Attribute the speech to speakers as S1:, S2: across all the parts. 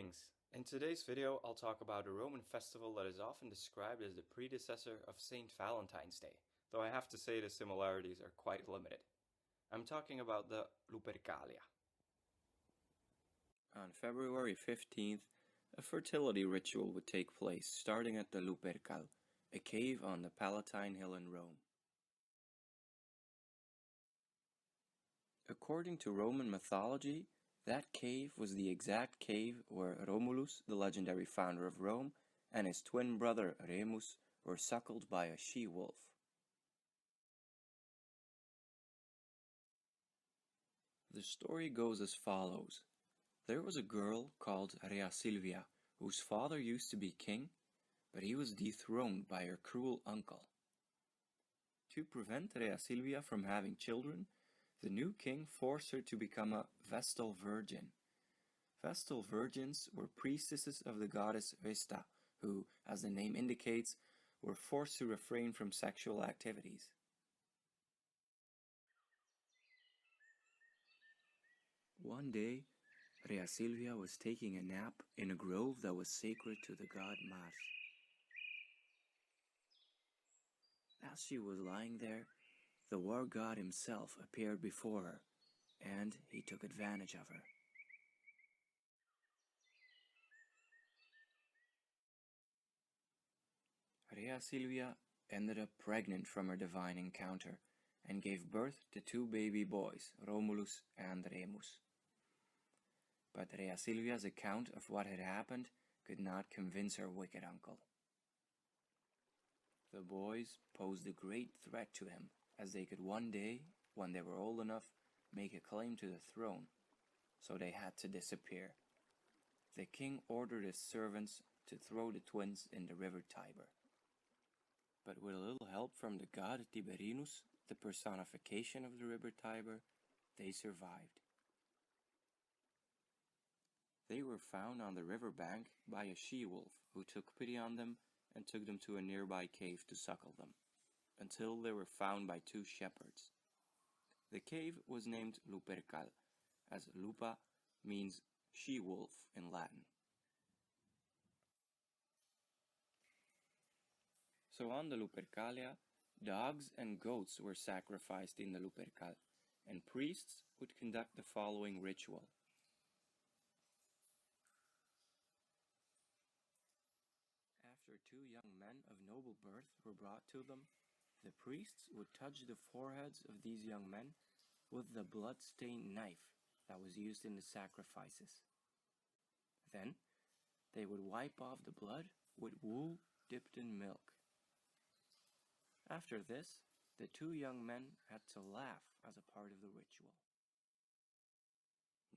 S1: Greetings! In today's video I'll talk about a Roman festival that is often described as the predecessor of St. Valentine's Day, though I have to say the similarities are quite limited. I'm talking about the Lupercalia.
S2: On February 15th, a fertility ritual would take place starting at the Lupercal, a cave on the Palatine Hill in Rome. According to Roman mythology, that cave was the exact cave where Romulus, the legendary founder of Rome, and his twin brother Remus were suckled by a she-wolf. The story goes as follows. There was a girl called Rea Silvia, whose father used to be king, but he was dethroned by her cruel uncle. To prevent Rea Silvia from having children, the new king forced her to become a Vestal Virgin. Vestal Virgins were priestesses of the goddess Vesta, who, as the name indicates, were forced to refrain from sexual activities. One day, Rea Silvia was taking a nap in a grove that was sacred to the god Mars. As she was lying there, the war god himself appeared before her, and he took advantage of her. Rea Silvia ended up pregnant from her divine encounter, and gave birth to two baby boys, Romulus and Remus. But Rea Silvia's account of what had happened could not convince her wicked uncle. The boys posed a great threat to him, as they could one day, when they were old enough, make a claim to the throne, so they had to disappear. The king ordered his servants to throw the twins in the river Tiber. But with a little help from the god Tiberinus, the personification of the river Tiber, they survived. They were found on the river bank by a she-wolf who took pity on them and took them to a nearby cave to suckle them, until they were found by two shepherds. The cave was named Lupercal, as lupa means she-wolf in Latin. So on the Lupercalia, dogs and goats were sacrificed in the Lupercal, and priests would conduct the following ritual. After two young men of noble birth were brought to them, the priests would touch the foreheads of these young men with the blood-stained knife that was used in the sacrifices. Then, they would wipe off the blood with wool dipped in milk. After this, the two young men had to laugh as a part of the ritual.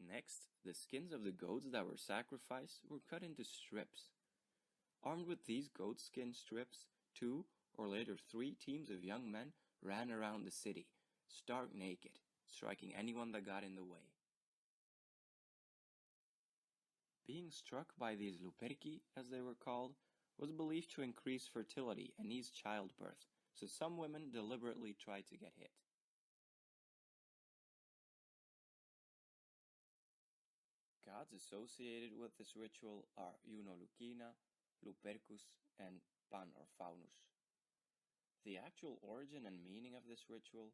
S2: Next, the skins of the goats that were sacrificed were cut into strips. Armed with these goat skin strips, 2 or later 3 teams of young men ran around the city, stark naked, striking anyone that got in the way. Being struck by these luperci, as they were called, was believed to increase fertility and ease childbirth, so some women deliberately tried to get hit. Gods associated with this ritual are Lucina, Lupercus, and Pan or Faunus. The actual origin and meaning of this ritual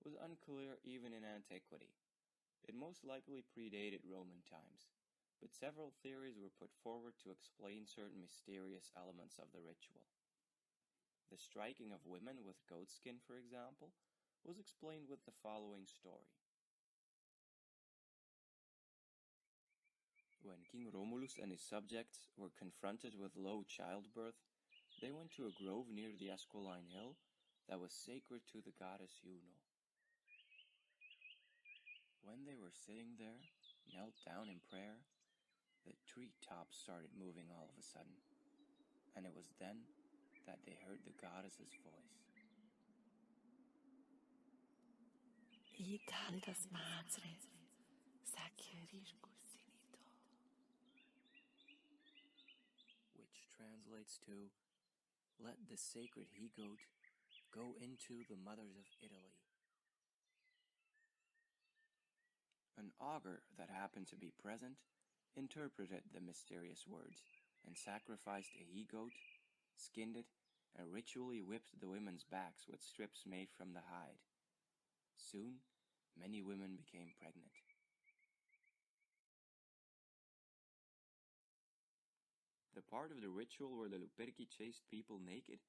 S2: was unclear even in antiquity. It most likely predated Roman times, but several theories were put forward to explain certain mysterious elements of the ritual. The striking of women with goatskin, for example, was explained with the following story. When King Romulus and his subjects were confronted with low childbirth, they went to a grove near the Esquiline Hill that was sacred to the goddess Juno. When they were sitting there, knelt down in prayer, the tree tops started moving all of a sudden, and it was then that they heard the goddess's voice. Which translates to, "Let the sacred he-goat go into the mothers of Italy." An augur that happened to be present interpreted the mysterious words and sacrificed a he-goat, skinned it, and ritually whipped the women's backs with strips made from the hide. Soon, many women became pregnant. The part of the ritual where the Luperci chased people naked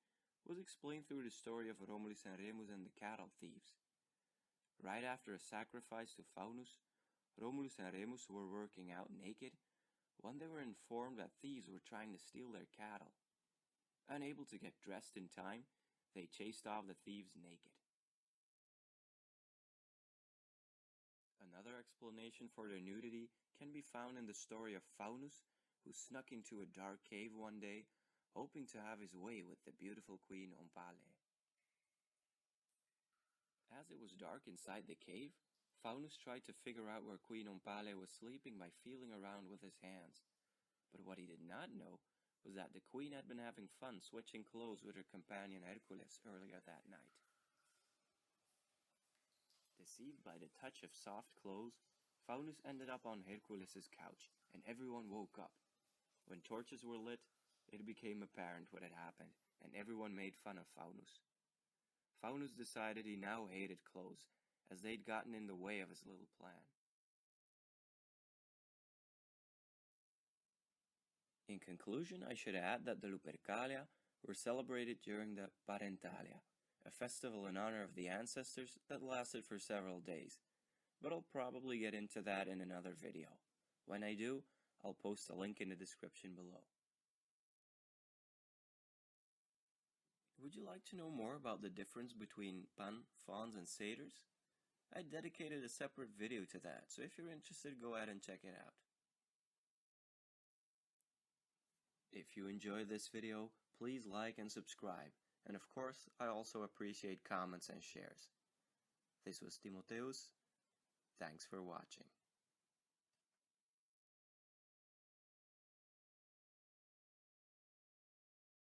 S2: was explained through the story of Romulus and Remus and the cattle thieves. Right after a sacrifice to Faunus, Romulus and Remus were working out naked when they were informed that thieves were trying to steal their cattle. Unable to get dressed in time, they chased off the thieves naked. Another explanation for their nudity can be found in the story of Faunus, who snuck into a dark cave one day, hoping to have his way with the beautiful Queen Ompale. As it was dark inside the cave, Faunus tried to figure out where Queen Ompale was sleeping by feeling around with his hands. But what he did not know was that the queen had been having fun switching clothes with her companion Hercules earlier that night. Deceived by the touch of soft clothes, Faunus ended up on Hercules' couch, and everyone woke up. When torches were lit, it became apparent what had happened, and everyone made fun of Faunus. Faunus decided he now hated clothes, as they'd gotten in the way of his little plan. In conclusion, I should add that the Lupercalia were celebrated during the Parentalia, a festival in honor of the ancestors that lasted for several days, but I'll probably get into that in another video. When I do, I'll post a link in the description below. Would you like to know more about the difference between Pan, Fawns, and Satyrs? I dedicated a separate video to that, so if you're interested, go ahead and check it out. If you enjoyed this video, please like and subscribe, and of course, I also appreciate comments and shares. This was Timotheus. Thanks for watching.